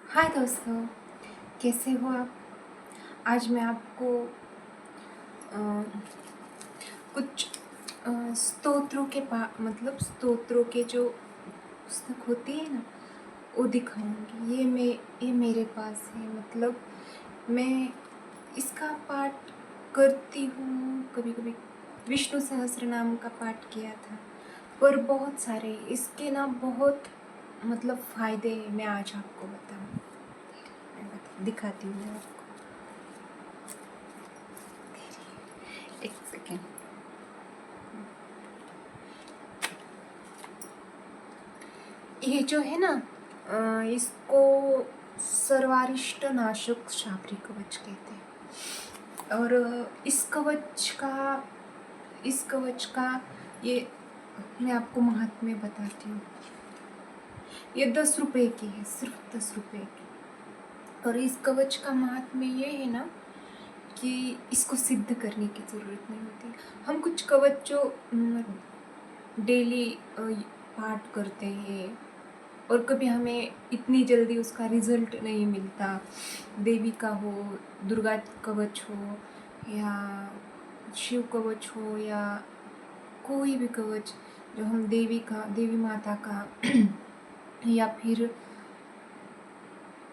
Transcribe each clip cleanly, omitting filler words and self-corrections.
हाय दोस्तों, कैसे हो आप। आज मैं आपको अ, कुछ स्तोत्रों के स्तोत्रों के जो पुस्तक होती है ना, वो दिखाऊंगी। ये मेरे पास है। मैं इसका पाठ करती हूँ। कभी कभी विष्णु सहस्त्रनाम का पाठ किया था, और बहुत सारे इसके ना बहुत फ़ायदे मैं आज आपको बताऊँ। दिखाती हूँ मैं आपको। एक सेकेंड। ये जो है ना, इसको सर्वारिष्ट नाशक शाबरी कवच कहते हैं। और इस कवच का ये मैं आपको महात्म्य बताती हूँ। ये 10 रुपए की है, सिर्फ 10 रुपए की। और इस कवच का महात्म्य ये है ना कि इसको सिद्ध करने की ज़रूरत नहीं होती। हम कुछ कवच जो डेली पाठ करते हैं, और कभी हमें इतनी जल्दी उसका रिजल्ट नहीं मिलता। देवी का हो, दुर्गा कवच हो, या शिव कवच हो, या कोई भी कवच जो हम देवी माता का या फिर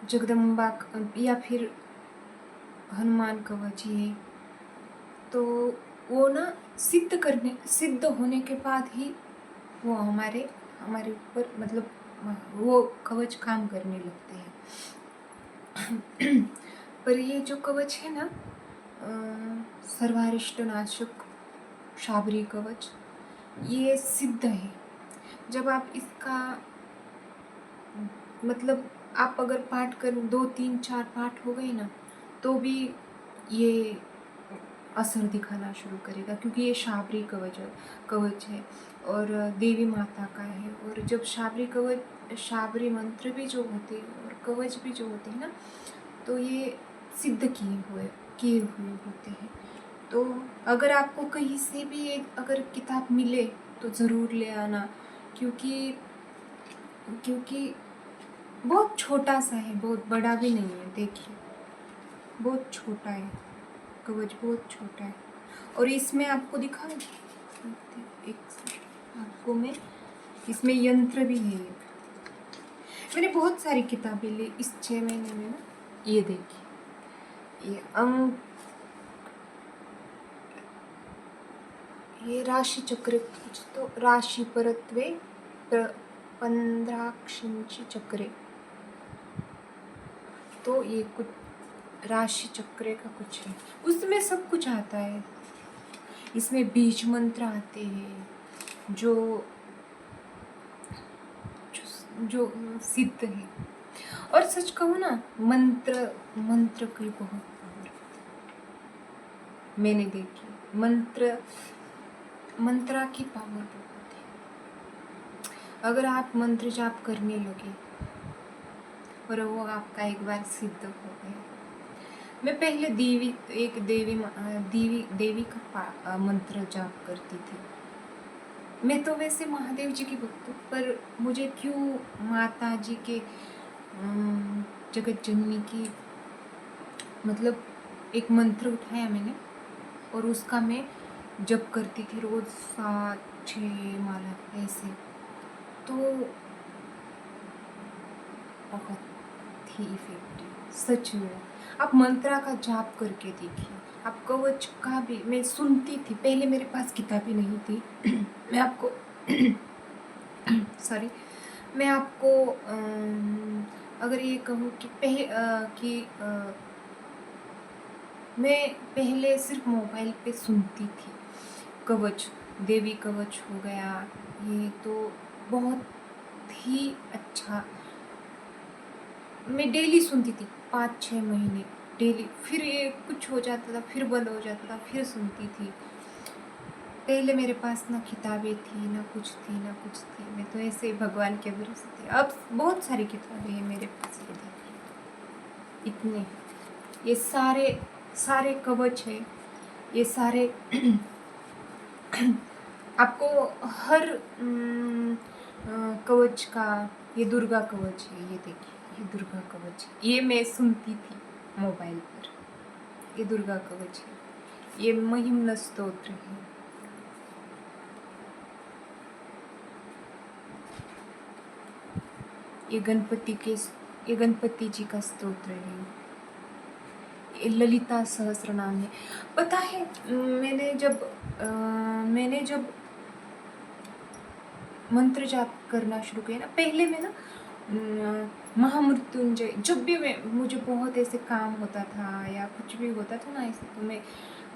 जगदम्बा या फिर हनुमान कवच, ये तो वो ना सिद्ध होने के बाद ही वो हमारे हमारे ऊपर वो कवच काम करने लगते हैं। पर ये जो कवच है ना, सर्वारिष्ट नाशक शाबरी कवच, ये सिद्ध है। जब आप इसका आप अगर पाठ कर 2 3 4 पाठ हो गए ना, तो भी ये असर दिखाना शुरू करेगा, क्योंकि ये शाबरी कवच है और देवी माता का है। और जब शाबरी मंत्र भी जो होते हैं और कवच भी जो होते हैं ना, तो ये सिद्ध किए हुए होते हैं। तो अगर आपको कहीं से भी अगर किताब मिले तो ज़रूर ले आना, क्योंकि बहुत छोटा सा है, बहुत बड़ा भी नहीं है। देखिए, बहुत छोटा है, कवच बहुत छोटा है। और इसमें आपको दिखाऊं, आपको मैं इसमें यंत्र भी है एक। मैंने बहुत सारी किताबें ली इस 6 महीने में ना। ये देखिए, ये राशि चक्र, कुछ तो राशि परत्वे 15 चक्रे, तो ये कुछ राशि चक्र का कुछ है। उसमें सब कुछ आता है। इसमें बीज मंत्र आते हैं जो जो सिद्ध है। और सच कहूँ ना, मंत्र की बहुत पावर मैंने देखी। मंत्रा की पावर बहुत है। अगर आप मंत्र जाप करने लगे और वो आपका एक बार सिद्ध हो गया। मैं पहले देवी का मंत्र जाप करती थी। मैं तो वैसे महादेव जी की भक्त हूँ, पर मुझे क्यों माता जी के जगत जननी की एक मंत्र उठाया मैंने, और उसका मैं जप करती थी रोज 7 6 माला ऐसे। तो बहुत ही इफेक्टिव, सच में। आप मंत्रा का जाप करके देखिए। आप कवच का भी, मैं सुनती थी पहले, मेरे पास किताबें नहीं थी। मैं आपको सॉरी, मैं आपको अगर ये कहूँ कि मैं पहले सिर्फ मोबाइल पे सुनती थी कवच, देवी कवच हो गया, ये तो बहुत ही अच्छा। मैं डेली सुनती थी 5 6 महीने डेली। फिर ये कुछ हो जाता था, फिर बंद हो जाता था, फिर सुनती थी। पहले मेरे पास ना किताबें थी, ना कुछ थी। मैं तो ऐसे ही भगवान के भरोसे थी। अब बहुत सारी किताबें हैं मेरे पास। ये देखिए, इतने, ये सारे कवच है। ये सारे आपको हर कवच का, ये दुर्गा कवच है। ये देखिए, ये दुर्गा कवच, ये मैं सुनती थी मोबाइल पर। ये दुर्गा कवच है, ये महिम्न स्तोत्र है। ये गणपति जी का स्तोत्र है। ये ललिता सहस्त्र नाम है। पता है, मैंने जब मंत्र जाप करना शुरू किया ना, पहले मैं ना महामृत्युंजय, जब भी मुझे बहुत ऐसे काम होता था या कुछ भी होता था ना ऐसे, तो मैं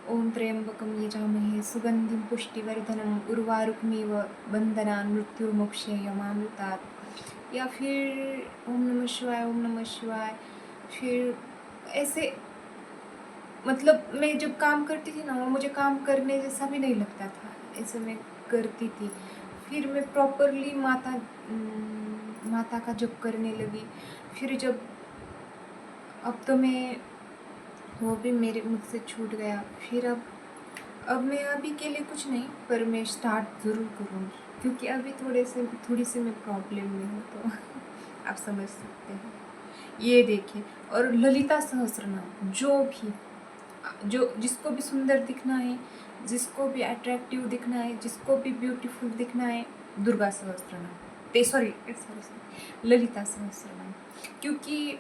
ओम त्र्यंबकम यजामहे सुगंधिम पुष्टिवर्धनम उर्वारुकमिव बंधनान् मृत्युर्मोक्षयमामृतात्, या फिर ओम नमः शिवाय, ओम नमः शिवाय। फिर ऐसे, मतलब मैं जब काम करती थी ना, वो मुझे काम करने जैसा भी नहीं लगता था, ऐसे मैं करती थी। फिर मैं प्रॉपरली माता का जप करने लगी। फिर जब, अब तो मैं, वो भी मेरे मुझसे छूट गया। फिर अब मैं अभी के लिए कुछ नहीं, पर मैं स्टार्ट ज़रूर करूँगी, क्योंकि अभी थोड़ी सी मैं प्रॉब्लम में हूँ, तो आप समझ सकते हैं। ये देखिए, और ललिता सहस्रनाम, जो जिसको भी सुंदर दिखना है, जिसको भी अट्रैक्टिव दिखना है, जिसको भी ब्यूटीफुल दिखना है, दुर्गा सहस्रनाम, सॉरी ललिता सहस्रनाम। क्योंकि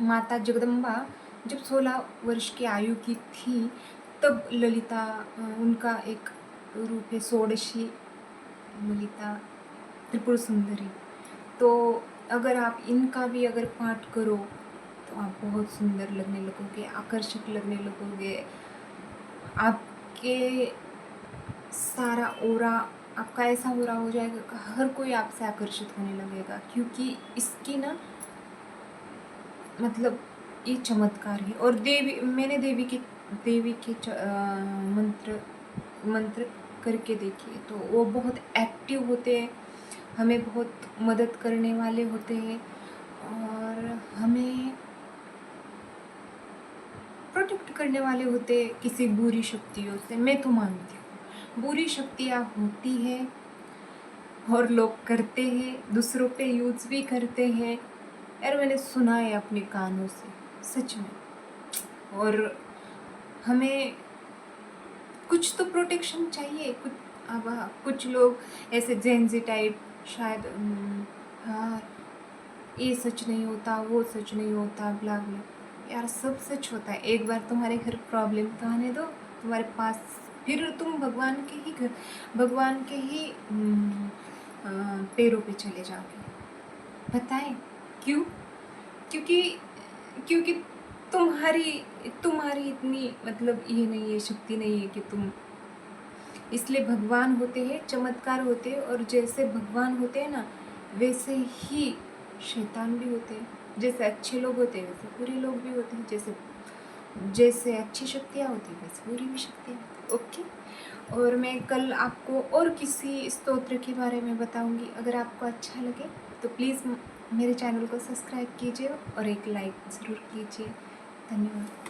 माता जगदम्बा जब 16 वर्ष की आयु की थी, तब ललिता, उनका एक रूप है षोडशी ललिता त्रिपुर सुंदरी। तो अगर आप इनका भी अगर पाठ करो, तो आप बहुत सुंदर लगने लगोगे, आकर्षक लगने लगोगे। आपके सारा ओरा, आपका ऐसा ओरा हो जाएगा कि हर कोई आपसे आकर्षित होने लगेगा, क्योंकि इसकी ना, मतलब ये चमत्कार है। और मैंने देवी के मंत्र करके देखिए, तो वो बहुत एक्टिव होते हैं, हमें बहुत मदद करने वाले होते हैं, और हमें प्रोटेक्ट करने वाले होते हैं किसी बुरी शक्तियों से। मैं तो मानती हूँ बुरी शक्तियाँ होती है, और लोग करते हैं, दूसरों पे यूज भी करते हैं। यार, मैंने सुना है अपने कानों से, सच में। और हमें कुछ तो प्रोटेक्शन चाहिए। अब कुछ लोग ऐसे जेंजी टाइप, शायद हाँ ये सच नहीं होता, वो सच नहीं होता, ब्ला ब्ला। यार, सब सच होता है। एक बार तुम्हारे घर प्रॉब्लम तो आने दो तुम्हारे पास, फिर तुम भगवान के ही पैरों पे चले जाओगे। पता है क्यों? क्योंकि क्योंकि तुम्हारी इतनी, मतलब ये नहीं है, शक्ति नहीं है कि तुम, इसलिए भगवान होते हैं, चमत्कार होते हैं, और जैसे भगवान होते हैं ना, वैसे ही शैतान भी होते हैं। जैसे अच्छे लोग होते हैं, वैसे बुरे लोग भी होते हैं। जैसे अच्छी शक्तियाँ होती हैं, वैसे बुरी भी शक्तियाँ होती हैं। ओके। और मैं कल आपको और किसी स्तोत्र के बारे में बताऊंगी। अगर आपको अच्छा लगे तो प्लीज़ मेरे चैनल को सब्सक्राइब कीजिए और एक लाइक ज़रूर कीजिए। धन्यवाद।